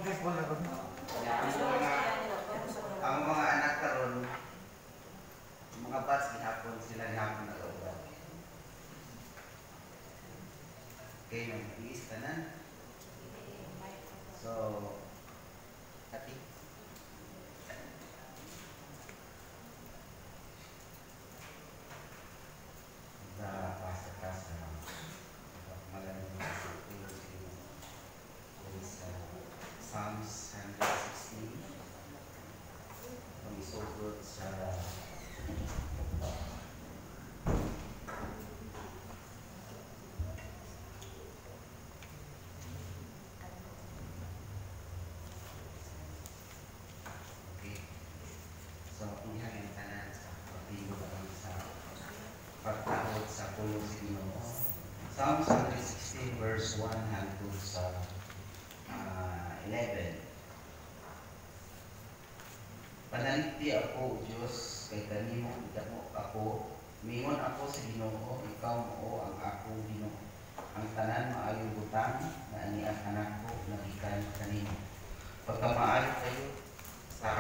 Ang mga anak karon, mga bats gihapon sila gihapon na kauban. Okay, mag-iis tanan. So, ati. Pasa-pasa. Magaling sa Psalms 116. Kung isugod sa pagtawag sa pulong si Ginoo. Psalms 116 verse 1 hangtod sa 11. Panaliti ako, Diyos, kay kanimo idamo ako. Mingon ako sa Ginoo, ikaw mo ang ako Ginoo. Ang tanan maayo butang na ani ang anak ko nagikan kanimo. Pagka maayo kayo sa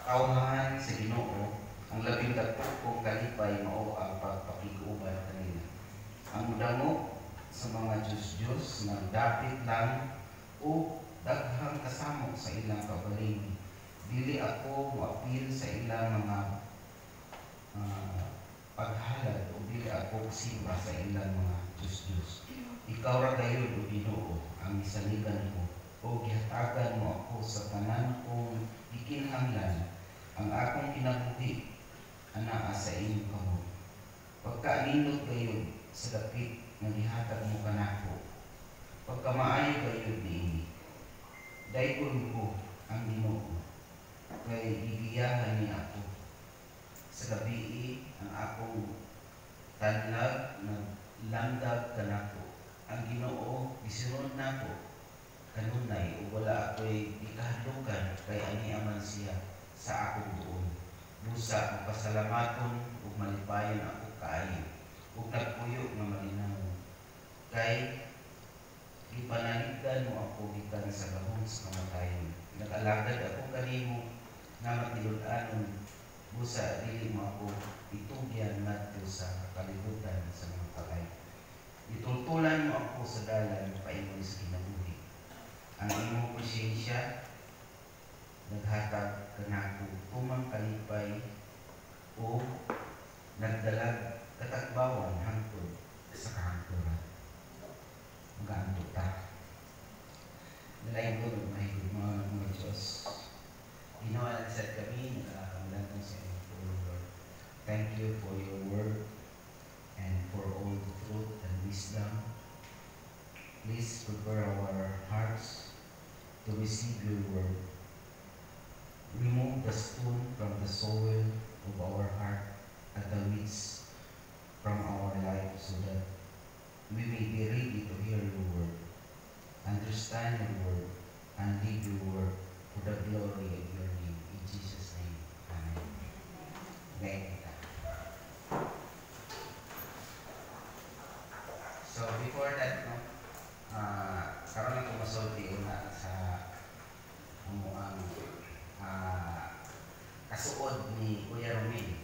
kauhangan sa Ginoo, ang labing dako kong kalipay mao ang pagpakiguban kanina. Ang damo sa mga Diyos-Diyos na dapit lang o daghang kasamo sa ilang kabaling. Dili ako moapil sa ilang mga paghalad o dili ako simba sa ilang mga Diyos-Diyos. Ikaw ra gayud o Ginoo ang isaligan ko o gihatagan mo ako sa tanan kong gikinahanglan. Ang akong kinabuhi ana sa inyong kamot. Pagkaanindot gayud sa dapit nga gihatag mo kanako. Pagkamaayo gayud niini. Dayon ko ang Ginoo. Kay gigiyahan niya ako. Sa gabi ang akong tanlag naglandag kanako. Ang Ginoo gisunod nako. Kanunay o wala ako'y ikahadlukan kay aniaman siya sa akong tuon. Busa ang pasalamaton ug malipayon ako kaayo ug nagpuyo nga malinaw. Kay gipananigdan mo ako gikan sa gahom sa kamatayon. Nag-alagad ako kanimo nga matilud-anon. Busa dili mo ako itugyan ngadto sa kalibutan sa mga patay. Itultulan mo ako sa dalan paingon sa kinabuhi. Ang imong presensya naghatag kanako tumang kalipay o nagdalag katagbawan hangtod sa kahangturan. Mag-aantod ta. Nalain ko mahigod mga Diyos. Ginawa na sa kami, nakakamdan sa inyo po, Lord. Thank you for your word and for all the truth and wisdom. Please prepare our hearts to receive your word. Remove the stone from the soil of our heart at the weeds from our life so that we may be ready to hear your word, understand your word, and live your word for the glory of your name. In Jesus' name, amen. Amen. So before that, karon lang kumasulti una sa ang kasuod ni Kuya Romil.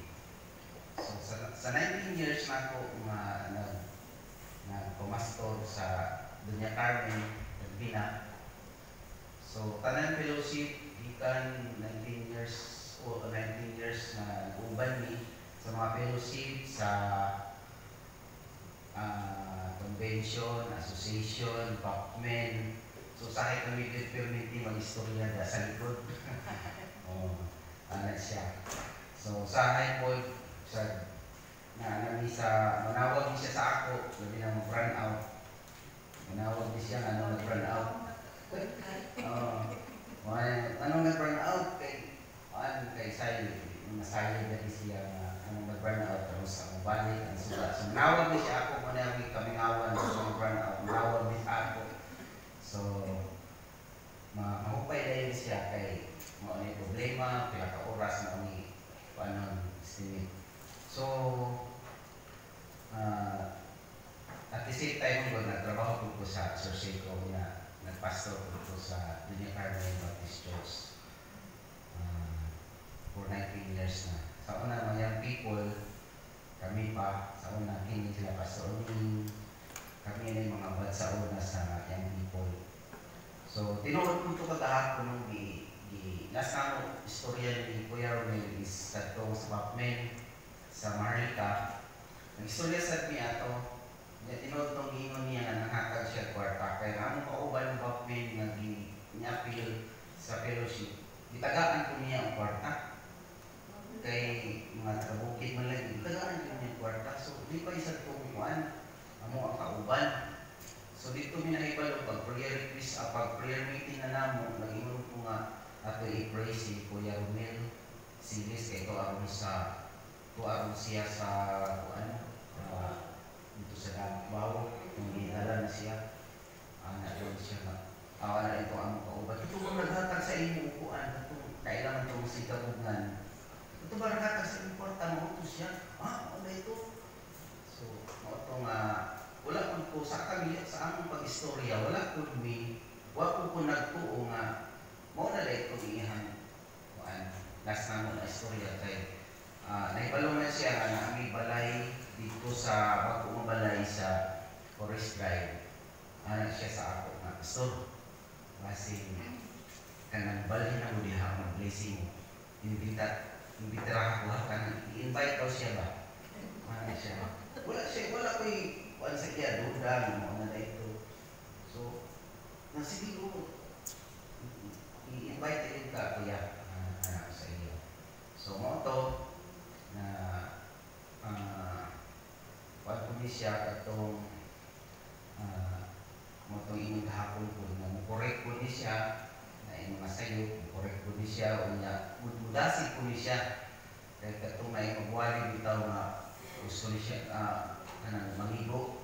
So sa 19 years na ako nagpumastor sa Dunya Carmen, Albina. So tanan fellowship gikan 19 years na uban ni sa mga fellowship sa convention, association, PACMEN. So sa kami community mag-istorya da sa likod. Ano siya. So sa high point sa manawag niya siya sa ako, sabi na mag-run out. Manawag niya siya nag-run out. Anong nag-run out kay Sayo. Mga Sayo dati siya nag-run out tapos sa balik ang sulat. So manawag niya siya ako muna kaming awan sa mag-run out. Manawag niya ako. So mahupay dahil siya kay may problema, pila ka oras na ni paano estimate. So at the same time ko nagtrabaho ko sa Sorseco na nagpastor ko dito sa Dunya Carmen Baptist Church for 19 years na. Sa una, mga young people, kami pa, sa una, hindi sila pastor. Kami na yung mga bad sa una sa young people. So, tinuod ko ito kagahapon nung last na mo, istorya ni Kuya Romel is sa itong sa Bapmen, sa Marika. Nag-istorya sa niya ito, tinuod itong ingon niya na nakakag siya kwarta. Kaya ano kauban ng Bapmen nga niapil sa fellowship. Itagaan ko niya ang kwarta. Kay mga kabukid man lang, itagaan ko niya ang kwarta. So, di pa isa itong kuwan, amo ang kauban. So, dito minahibalo, pag prayer request, pag prayer meeting na namo, nag-ingon ko nga, ato i-pray si Kuya Romel Silis kay ito aron siya sa kuan dito sa Davao kung ginala na siya doon siya na na ito ang kauban ito ba naghatag sa inyo kuan ito kailangan itong si kabugnan ito ba naghatag sa inyo kwarta mo ito siya ano ito so ito nga wala ko sa kami sa among pag-istorya wala ko nagtuo nga mo na lang itong iyahan last na mo na istorya kay naibalo na siya na may balay dito sa bagong balay sa Forest Drive siya sa ako nga pastor kasi kanang balhin na mo diha ang blessing imbitara ako i-invite daw siya ba siya wala ko kuan sa iya duda mo na ito so nasige ko i-invite din ka kuya sa iyo. So mo to na pag ko siya katong mo to inyong hapon ko na mo-correct ko ni siya na yung mga sayo, mo-correct ko ni siya unya mudasi ko ni siya kaya katong may magwali bitaw na gusto ni siya kanang mangigo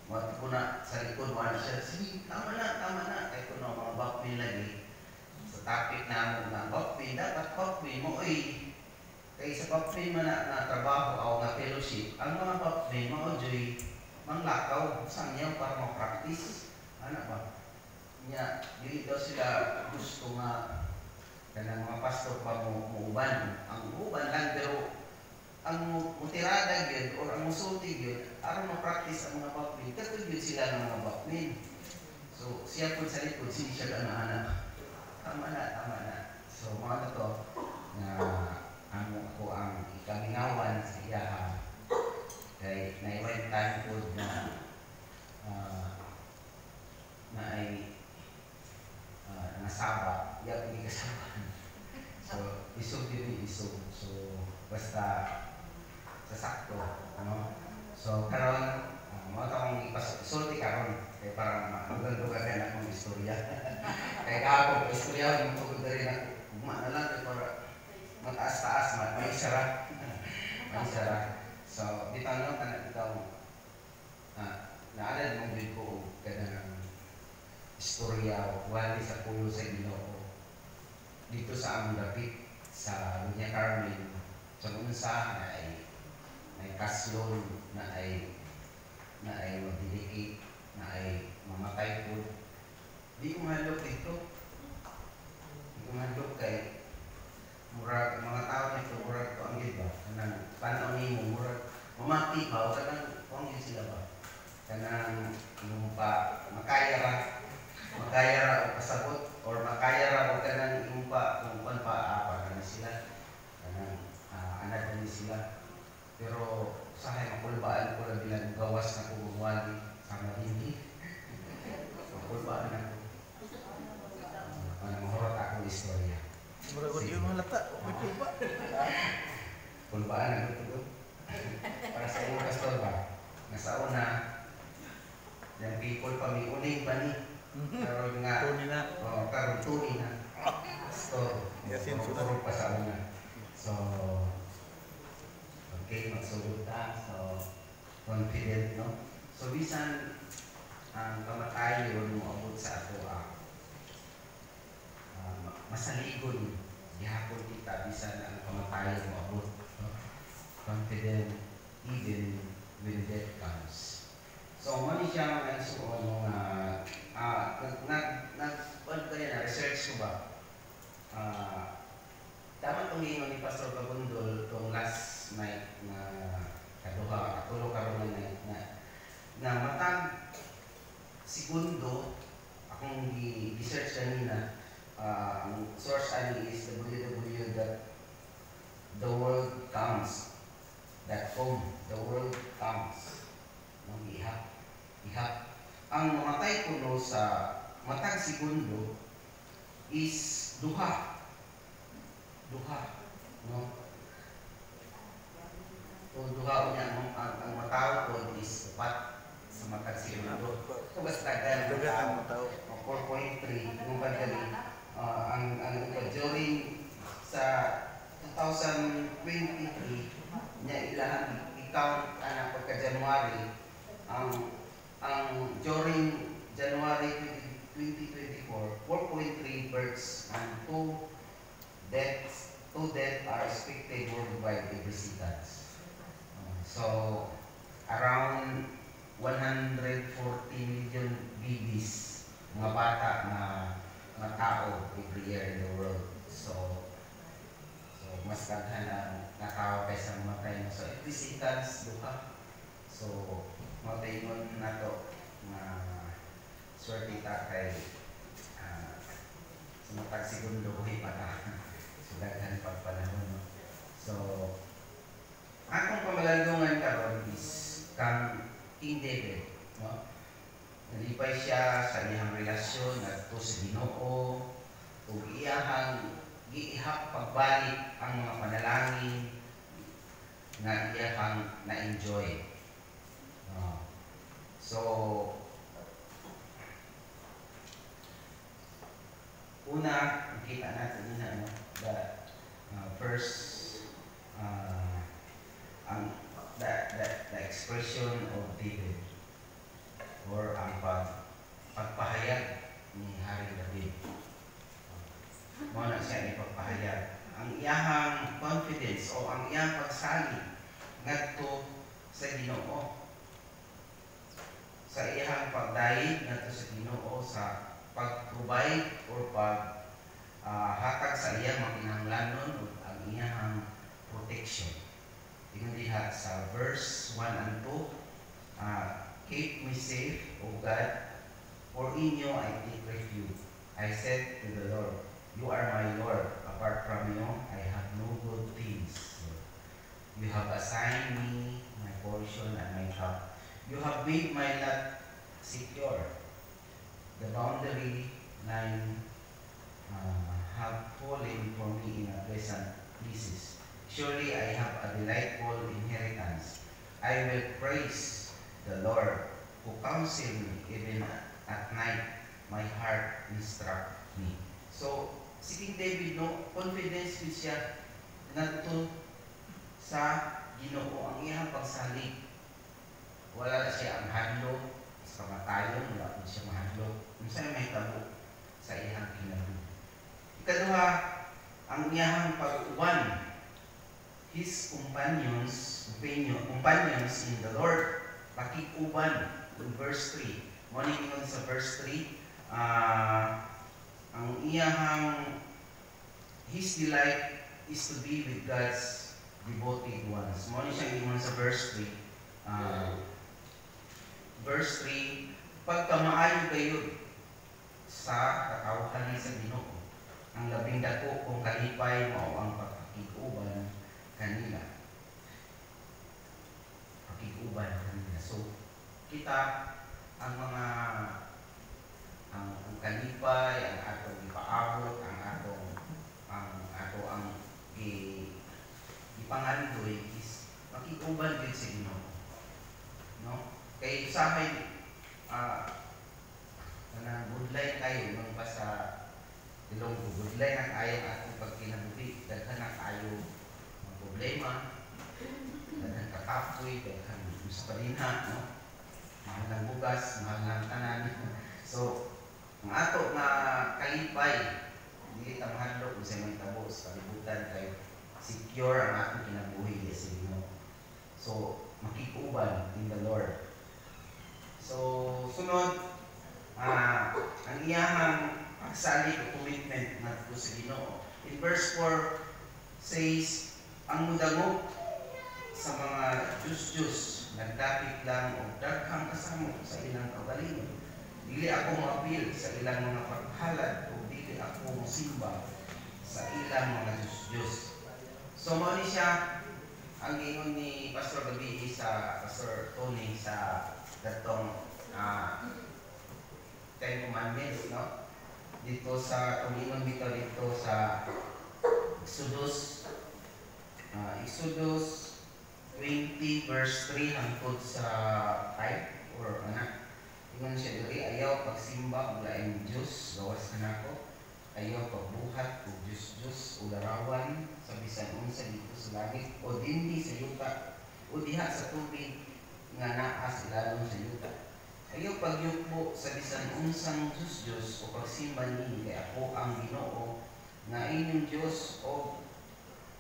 mo ko na sa likod mo siya sige tama na kaya ko na mga bakmin lagi topic na mo na Bapmen, dapat Bapmen mo kay sa Bapmen man na trabaho o na fellowship, ang mga Bapmen mo joy manglakaw sang niya para ma-practice ano ba niya dili daw sila gusto nga kanang mga pastor pa mo uban ang uban lang pero ang mutirada gyud or ang musulti gyud aron ma-practice ang mga Bapmen katulad gyud sila ng mga Bapmen so siya pud sa likod siya ana tama na. So, mga to na ako ang ikamingawan sa iya kay naiwan time po na ay nasaba, iyak hindi kasabahan. So, isog din isog. So, basta sasakto. So, karon mga taong ipasulti karon kay para magandang akong istorya. Kaya ako, istorya, yung tugod na rin ako. Guma na lang, para mataas-taas, may isara. May isara. So, bitang lang ka na ikaw, naalala mong din ko, ganang istorya, wali sa pulo sa Ginoo. Dito sa aming dapit, sa Dunya Carmen, sa unsa na ay kasyon, na ay mabilikit, na ay mamatay po. Di ko mahalok dito. Di ko mahalok kay murag, mga tao nito, murag ko ang ba? Kanang panaw ni mo, murag mamati ba? O kanang kung sila ba? Kanang yung pa, makaya ra o kasabot, or makaya ra o kanang yung pa, kung kuan pa, kanang sila. Kanang anak din sila. Pero sahay makulbaan ko lang bilang gawas na kumumwali sama hindi. Makulbaan ako. Mahorot akong istorya. Murag yung mga lata, may kulba. Kulbaan ako ito. Para sa iyo, pastor ba? Nasa una, yung people pa may uling pa ni. Karoon nga. Tuni na. Karoon tuni na. Pastor. Yasin, Puro pa sa una. So, okay, magsulod ta. So, confident, no? So, bisan ang kamatayon mo abot sa ato masaligon. Gihapon kita bisan ang kamatayon mo abot. Confident even when death comes. So, mali siya ang isuon mga nag kanina, research ko ba? Dapat itong ingon ni Pastor Bagundol itong last night na kaduha, katulo karon na night na matag segundo akong i-research kanina. Ang source ani is www.theworldcounts.com. The world counts. Ihap. Ang mamatay kuno sa matag segundo is duha. No? Kung duha niya ang matao ko is upat sa matag segundo. So basta ganun ang tao. 4.3 kung kadali ang during sa 2023 niya ilahan i-count ana pagka January ang during January 2024 4.3 births and 2 deaths are expected worldwide every seconds. So around 140 million babies, mga bata na tao every year in the world. So mas daghan ang natao kaysa matay mo. So every seconds, duha. So mataingon na to na swerte ta kay sa matag segundo buhay pa ta. So daghan pagpanahon. No? So akong pamalandungan karon is kang King David. No? Nalipay siya sa iyang relasyon ngadto sa Ginoo ug iyahang giihap pagbalik ang mga panalangin na iyahang na-enjoy. So una kita natin na the first the expression of David or ang pagpahayag ni Hari David. Muna siya ipagpahayag. Ang iyahang confidence o ang iyang pagsalig ngadto sa Ginoo. Sa iyahang pagdayeg ngadto sa Ginoo sa pag-provide or hatag sa iyang mga kinahanglanon ug ang iyahang protection. Tingnan diha sa verse 1 and 2. Keep me safe, O God, for in you I take refuge. I said to the Lord, you are my Lord. Apart from you, I have no good things. You have assigned me my portion and my cup. You have made my lot secure. The boundary line have fallen for me in a pleasant places. Surely I have a delightful inheritance. I will praise the Lord who counsel me even at night. My heart instruct me. So, si King David, no, confidence ko siya ngadto sa Ginoo ang iyang pagsalig. Wala na siya ang hadlok sa kamatayon, wala na siya mahadlok. Unsay may tabo sa iyang kinabuhi. Ikaduha, ang iyang pag-uban, his companions in the Lord, pakikuban in verse 3. Morning sa verse 3, ang iyang his delight is to be with God's devoted ones. Morning siya ingon sa verse 3. Verse 3, pagkamaayo kayo sa katawhan sa Ginoo, ang labing dako kung kalipay mao ang pagkikuban kanila. So, kita ang mga ang kalipay, ang atong ipaabot, ang ipangandoy is makikuban din sa Ginoo. No? Kay usahay budlay kayo nung pa sa Ilonggo, budlay ang ayong atong pagkinabuhi, daghan ang ayo ang problema, daghan kakapoy, daghan sa palinha, no? Mahal ng bugas, mahal ng tanan. So, ang ato nga kalipay, hindi ta mahadlok kung sa may tabo sa kalibutan kay secure ang atong kinabuhi sa Ginoo. So, makikuban in the Lord. So, sunod, ang iyahang pagsalig o commitment ngadto sa Ginoo. In verse 4 says, ang mudangog sa mga Diyos nagdapit lang o daghang kasamo sa ilang kaugalingon. Dili ako moapil sa ilang mga paghalad o dili ako mosimba sa ilang mga Diyos. So mao ni siya ang ingon ni Pastor Gabi sa Pastor Tony sa datong Ten Commandments, no? Dito sa tumingon dito sa Exodus 20 verse 3 hangtod sa 5 or anak. Ingon siya diri, ayaw pagsimba og laing Dios gawas kanako. Ayaw pagbuhat og Dios o larawan sa bisan unsa dito sa langit o dinhi sa yuta o diha sa tubig nga naa sa ilalom sa yuta. Ayaw pagyukbo sa bisan unsang Dios o pagsimba niini kay ako ang Ginoo nga inyong Dios o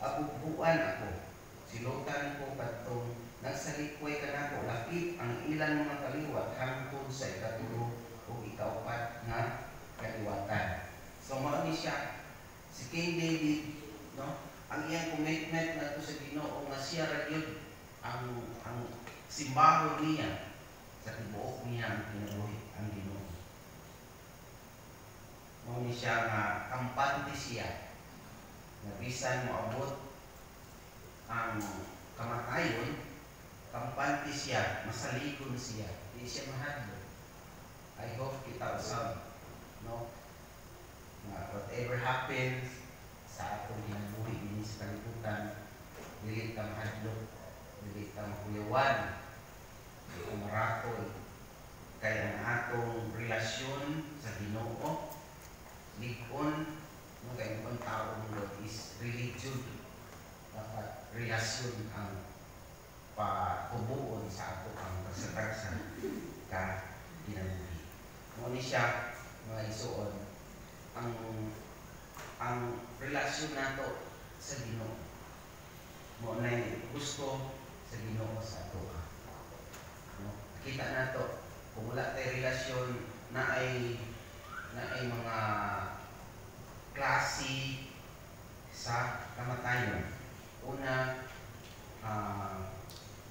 abubuan ako. Silutan ko kadtong nagsalikway kanako lakip ang ilang mga kaliwat hangtod sa ikatulo o ikaupat nga kaliwatan. So mao ni siya si King David, no? Ang iyang commitment ngadto sa Ginoo nga siya ra gyud ang simbahon niya sa tibuok niya ang kinabuhi ang Ginoo. Mao ni siya nga kampante siya na bisan moabot ang kamatayon, kampante siya, masalikon siya, di siya mahadlo. I hope kita usab, no? Whatever happens sa atong kinabuhi din sa kalibutan, dili ka mahadlok, dili ka makuyawan, dili ka marakol. Kaya ang atong relasyon sa Ginoo, ligon, no, kaya ang taong Lord is religion. Dapat relasyon ang patubuon sa ato ang kasatasan ka kinabuhi. Muna siya, mga isuon, ang relasyon nato sa Ginoo mo na gusto sa Ginoo sa ato. No? Kita nato kung wala tay relasyon na ay mga klase sa kamatayon. Una,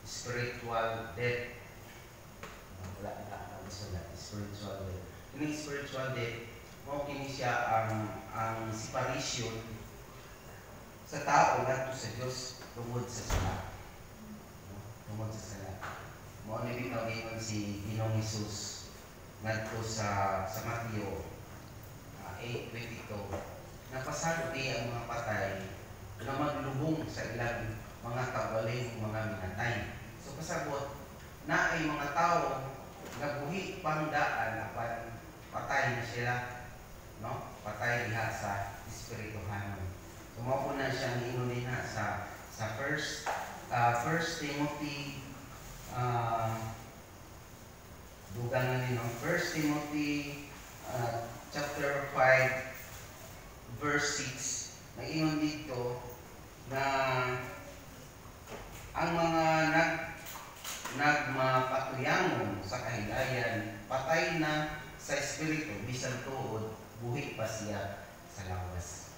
spiritual death. Wala spiritual death. Ini spiritual death mao kini siya ang separation sa tao ngadto sa Dios tungod sa sala. Tungod sa sala. Mao ni bitaw ingon si Ginoong Hesus ngadto sa Mateo 8:22. Napasalo di ang mga patay na maglubong sa ilang mga kawaling mga minatay. So kasabot na ay mga tao nabuhi pangdaan apan patay na sila, no? Patay diha sa espirituhanon. So mao na siyang ingon na sa 1 Timothy dugangan ni 1 Timothy chapter 5 verse 6 nag-ingon dito na ang mga nagmapatuyangon sa kahigayan patay na sa espiritu bisan tuod buhi pa siya sa lawas.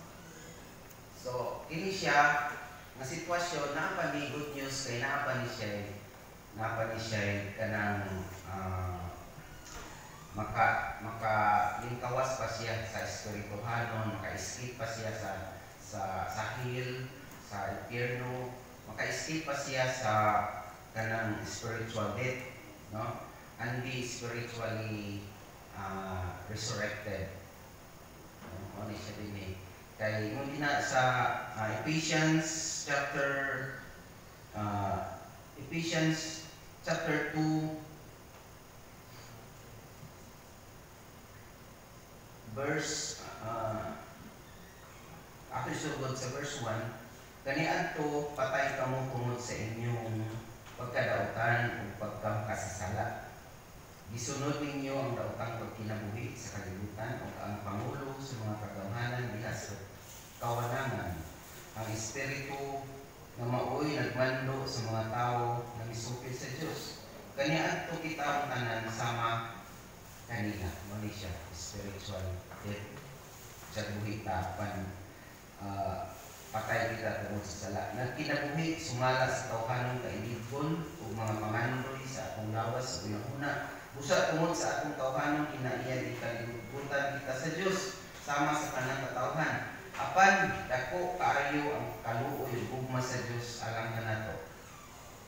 So kini siya nga sitwasyon na pa ni good news kay naa pa ni siya kanang lingkawas pa siya sa espirituhanon, maka-escape pa siya sa hell, sa impyerno, maka-escape pa siya sa kanang spiritual death, no? And be spiritually resurrected. Ano siya din eh. Kaya nung na sa Ephesians chapter 2 verse ako isugod sa verse 1, kaniadto patay kamo tungod sa inyong pagkadautan o pagkakasasala. Gisunod ninyo ang daotang pagkinabuhi sa kalibutan o ang pangulo sa mga kagamhanan diha sa kawanangan. Ang espiritu nga maoy nagmando sa mga tao na misupil sa Dios. Kaniadto kita ang tanan sama kanila mo ni siya spiritual death sa buhi ta pan patay kita tungod sa sala nagkinabuhi sumala sa tawhanon kailigon ug mga mangandoy sa atong lawas sa una busa tungod sa atong tawhanon kinaiya di kalibutan kita sa Dios sama sa kanang katawhan apan dako kaayo ang kaluoy ug gugma sa Dios alang kanato.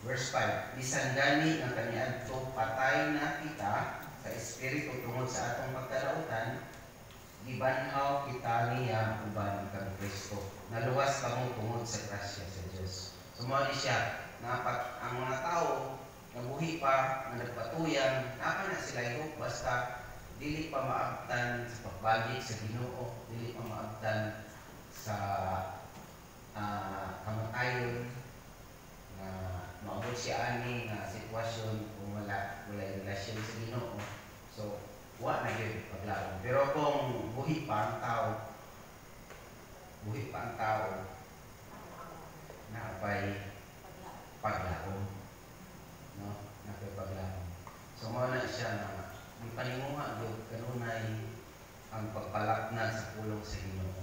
Verse 5, bisan gani nga kaniadto patay na kita sa espiritu tungod sa atong pagkalautan, gibanhaw kita niya uban kang Kristo. Naluwas kamo tungod sa grasya sa Dios. Sumali siya nga ang mga tao nabuhi pa nga nagpatuyang, napa na sila ihok basta dili pa maabtan sa pagbalik sa Ginoo, dili pa maabtan sa kamatayon na maabot siya ani nga sitwasyon kung wala relasyon sa Ginoo. So, wa na yun paglaom. Pero kung buhi pa ang tao na pa'y paglaom. No? Na pa'y paglaom. So, mao na siya na may paninguha yun kanunay ang pagpalapnan sa pulong sa Ginoo.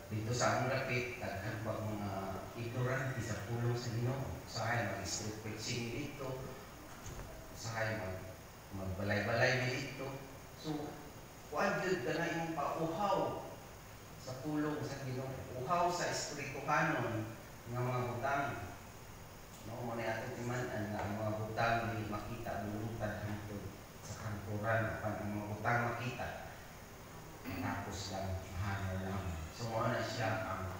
Dito sa among lapit, daghan pa mga ignorante sa pulong sa Ginoo. Usahay mag-street preaching dito. Usahay magbalay-balay dito. So, kuan jud ka na imong pauhaw sa pulong sa Ginoo. Uhaw sa espirituhanon nga mga butang. No, mo ni ato timan-an nga ang mga butang dili makita bulungtad hangtod sa kanturan apan ang mga butang makita. Tapos lang mahal lang. So, mo na siya ang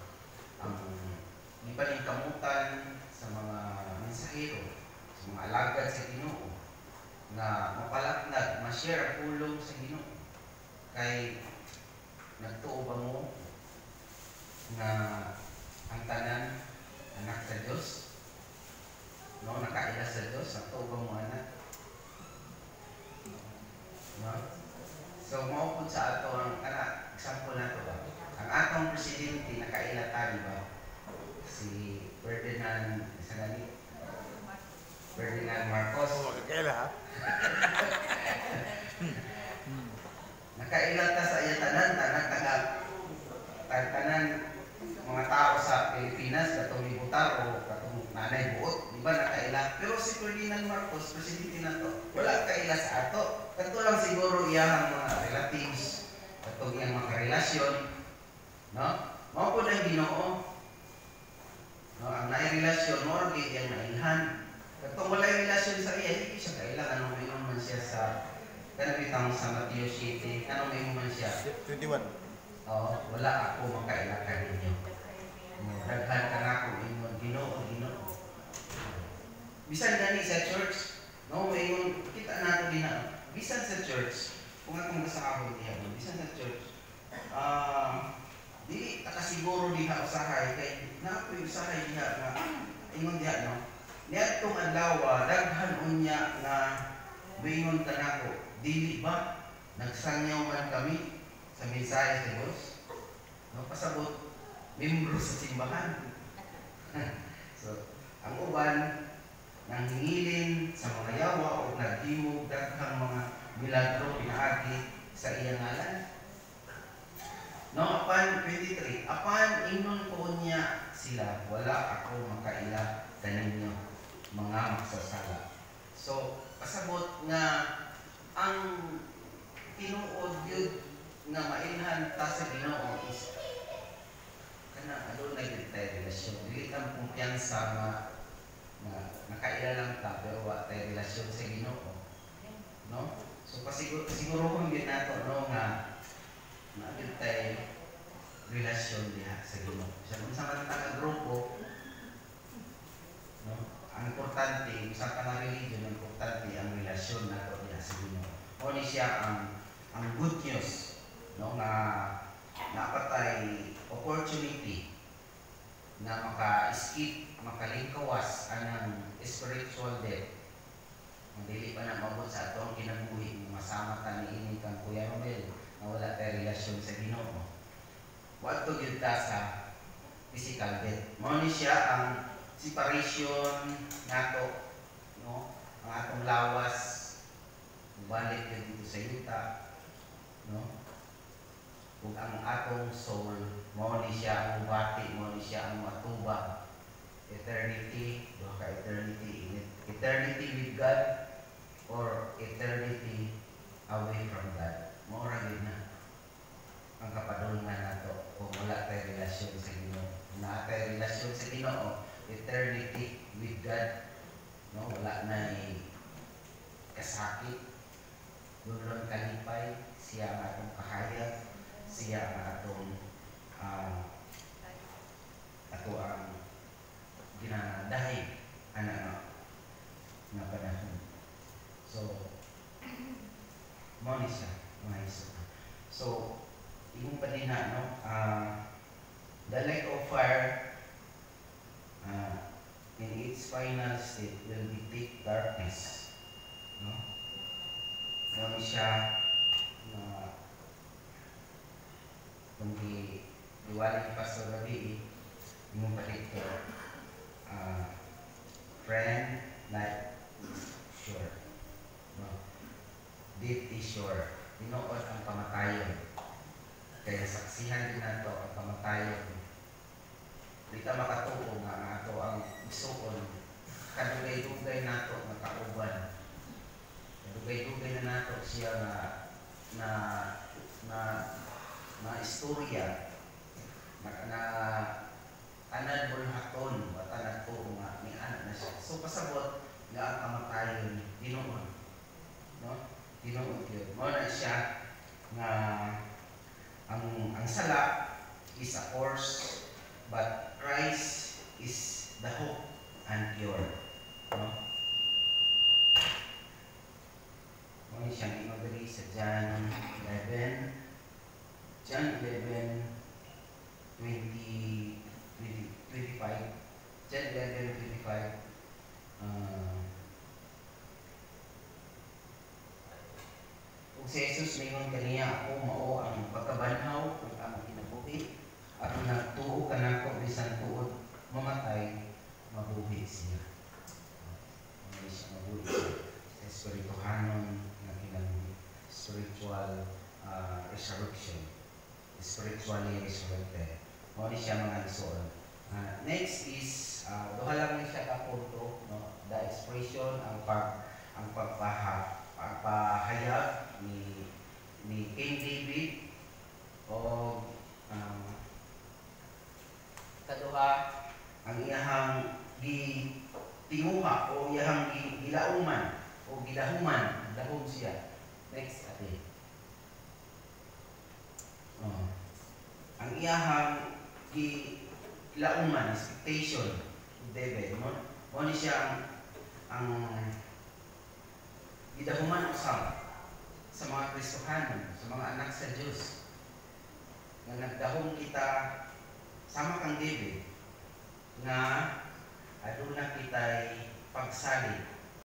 ipaningkamutan sa mga mensahero, sa mga alagad sa Ginoo na mapalapnag, ma-share ang pulong sa Ginoo. Kay nagtuo ba mo na ang tanan anak sa Diyos? No, nakaila sa Diyos, nagtuo ba mo anak? No? So, maupod sa ato ang example na ito ba? Ang atong presidente nakaila tali ba? Si Ferdinand, isa gani? Ferdinand Marcos. Oo, kakaila ha? Nakailan ta sa iya tanan mga tao sa Pilipinas katong libutar o katong nanay buot, di ba nakaila? Pero si Ferdinand Marcos, presidente na to, wala kaila sa ato. Kato lang siguro iyang mga relatives, katong iyang mga relasyon, no? Mao po na Ginoo. No, ang naay relasyon mo ug iyang nailhan. Katong wala relasyon sa iya, hindi siya kailangan anong mayroon man siya sa kanabitang sa Matthew 7, anong mayroon man siya? 21. Oo, wala ako makailakan ninyo. Daghan ka na akong ingon, Ginoo, Ginoo. Bisan gani sa church, no, mayroon, kita nato din na, bisan sa church, kung akong kasahon diha, bisan sa church, dili takasiguro diha usahay, kay naapoy usahay diha nga, ingon diha, no? Niadtong adlaw daghan unya nga moingon kanako, dili ba nagsangyaw man kami sa mensahe sa Dios? No, pasabot membro sa simbahan. So, ang uban nanghingilin sa mga yawa o nagdimog daghang mga milagro pinaagi sa iyang ngalan. No, apan 23, apan ingnon ko niya sila, wala ako makaila kaninyo mga magsasala. So, pasabot nga ang tinuod yun nga mailhan ta sa Ginoo is kana adunay tay relasyon. Dili kang kumpiyansa nga nakaila lang ta pero wa tay relasyon sa Ginoo. No? So pasigurohon gyud nato no nga naagid tay relasyon diha sa Ginoo. Sa unsa man ta grupo, no? Ang importante sa kanang religion, ang importante ang relasyon nato diha sa Ginoo. O ni siya ang good news, no, nga napatay opportunity na maka-skip, makalingkawas anang spiritual death. Ang dili pa na mabot sa atong kinabuhi, masama ta ni ini kang Kuya Romel na wala tay relasyon sa Ginoo. Wa to gyud ta sa physical death. Mao ni siya ang separation nato, no, ang atong lawas balik ka dito sa yuta, no? Kung ang atong soul, mo ni siya ang bati, mo ni siya ang matuba. Eternity, duha ka eternity. Eternity with God or eternity away from God. Mora yun na ang kapadulngan nato kung wala tayo relasyon sa Ginoo. Kung wala tayo relasyon sa Ginoo, eternity with God, no? Wala na kasakit, doon kalipay, siya ang atong kahayag, siya ang atong ato ang ginadahig ana na panahon. So, mo ni siya, mga iso. So, imong pa din na, no? The lake of fire in its final state will be thick darkness, no? Mo ni siya na kung diwali Pastor Rabi, imong pa dito, friend like sure, no? Death is sure. Tinuod ang kamatayon. Kaya saksihan din nato ang kamatayon. Di ka makatuo nga nato ang isuon. Kadugay-dugay nato nga kauban. Kadugay-dugay na nato siya na istorya na anad mo haton at anad ko nga ni anak na siya. So pasabot nga ang kamatayon Ginoo, no? Ginoo yun. Mo na siya nga ang sala is a course, but Christ is the hope and cure, no? Mo ni siya inodari sa John 11 John 11, 25. John 11, 25. Kung si Jesus mayroon kaniya, ako mao ang pagkabanhaw, kung ang kinabuhi, at nagtuo ka na ako, bisan tuod, mamatay, mabuhi siya. Mabuhi siya. Espirituhanon na kinabuhi. Spiritual resurrection. Spiritually resurrected. Mo ni siya mga isuon. Next is duha lang ni siya ka punto, no? The expression ang pagpahayag ni King David o kaduha ang iyahang gitinguha o iyahang gilauman o gidahuman, dahom siya. Next ate. Ang iyahang gilauman, expectation, David, mo ni siya ang gidahuman usab sa mga Kristohanon, sa mga anak sa Diyos, na nagdahom kita sama kang David, na aduna kita'y pagsalig